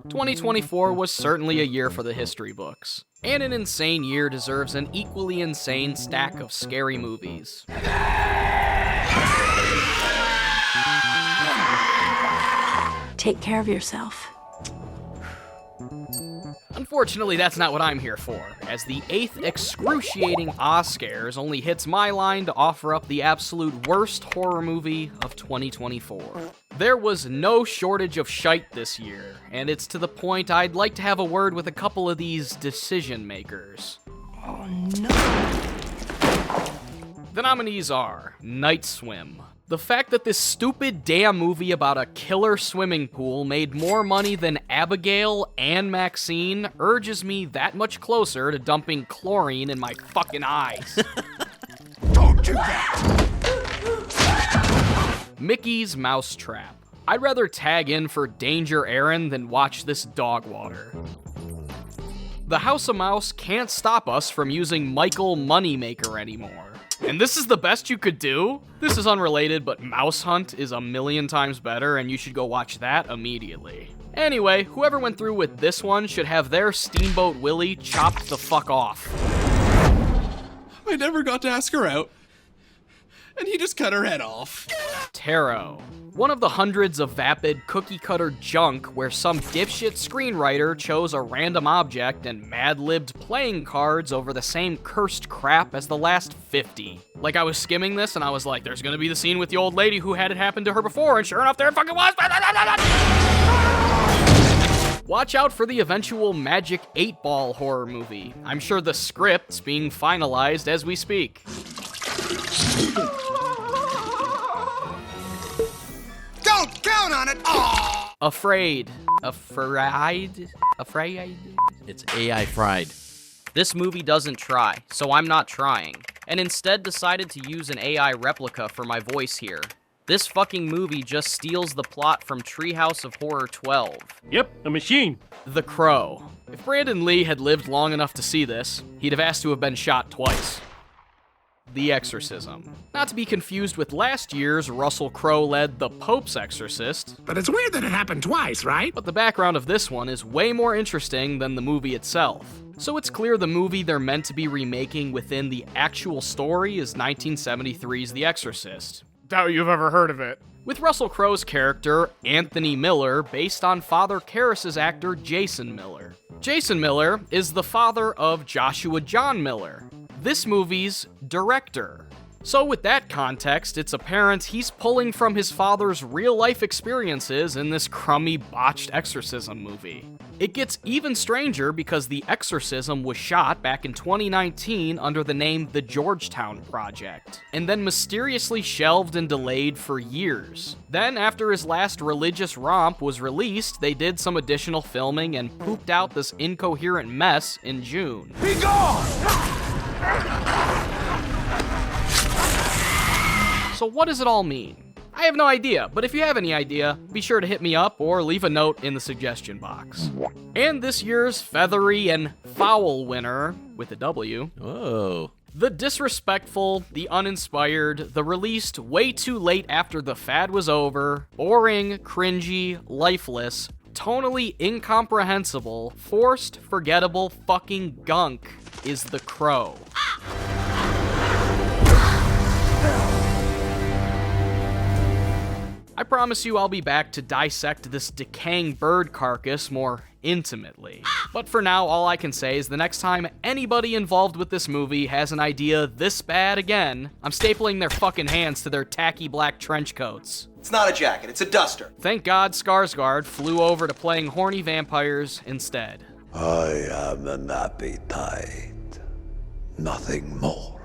2024 was certainly a year for the history books, and an insane year deserves an equally insane stack of scary movies. Take care of yourself. Unfortunately, that's not what I'm here for, as the 8th excruciating AHHSCARES only hits my line to offer up the absolute worst horror movie of 2024. There was no shortage of shite this year, and it's to the point I'd like to have a word with a couple of these decision makers. Oh no. The nominees are Night Swim. The fact that this stupid damn movie about a killer swimming pool made more money than Abigail and Maxine urges me that much closer to dumping chlorine in my fucking eyes. Don't do that! Mickey's Mousetrap. I'd rather tag in for Danger Aaron than watch this dog water. The House of Mouse can't stop us from using Michael Moneymaker anymore. And this is the best you could do? This is unrelated, but Mouse Hunt is a million times better, and you should go watch that immediately. Anyway, whoever went through with this one should have their Steamboat Willie chopped the fuck off. I never got to ask her out, and he just cut her head off. Tarot. One of the hundreds of vapid cookie-cutter junk where some dipshit screenwriter chose a random object and mad-libbed playing cards over the same cursed crap as the last 50. Like, I was skimming this and I was like, there's gonna be the scene with the old lady who had it happen to her before, and sure enough, there it fucking was! Watch out for the eventual Magic 8-Ball horror movie. I'm sure the script's being finalized as we speak. Don't count on it! Oh! Afraid. It's AI fried. This movie doesn't try, so I'm not trying, and instead decided to use an AI replica for my voice here. This fucking movie just steals the plot from Treehouse of Horror 12. Yep, a machine. The Crow. If Brandon Lee had lived long enough to see this, he'd have asked to have been shot twice. The Exorcism. Not to be confused with last year's Russell Crowe-led The Pope's Exorcist. But it's weird that it happened twice, right? But the background of this one is way more interesting than the movie itself. So it's clear the movie they're meant to be remaking within the actual story is 1973's The Exorcist. Doubt you've ever heard of it. With Russell Crowe's character, Anthony Miller, based on Father Karras' actor Jason Miller. Jason Miller is the father of Joshua John Miller, this movie's director. So with that context, it's apparent he's pulling from his father's real-life experiences in this crummy, botched exorcism movie. It gets even stranger because The Exorcism was shot back in 2019 under the name The Georgetown Project, and then mysteriously shelved and delayed for years. Then, after his last religious romp was released, they did some additional filming and pooped out this incoherent mess in June. Be gone! So what does it all mean? I have no idea, but if you have any idea, be sure to hit me up or leave a note in the suggestion box. And this year's feathery and foul winner, with a W, Oh. the disrespectful, the uninspired, the released way too late after the fad was over, boring, cringy, lifeless, tonally incomprehensible, forced, forgettable fucking gunk is The Crow. I promise you I'll be back to dissect this decaying bird carcass more intimately. But for now, all I can say is the next time anybody involved with this movie has an idea this bad again, I'm stapling their fucking hands to their tacky black trench coats. It's not a jacket, it's a duster. Thank God Skarsgård flew over to playing horny vampires instead. I am an appetite, nothing more.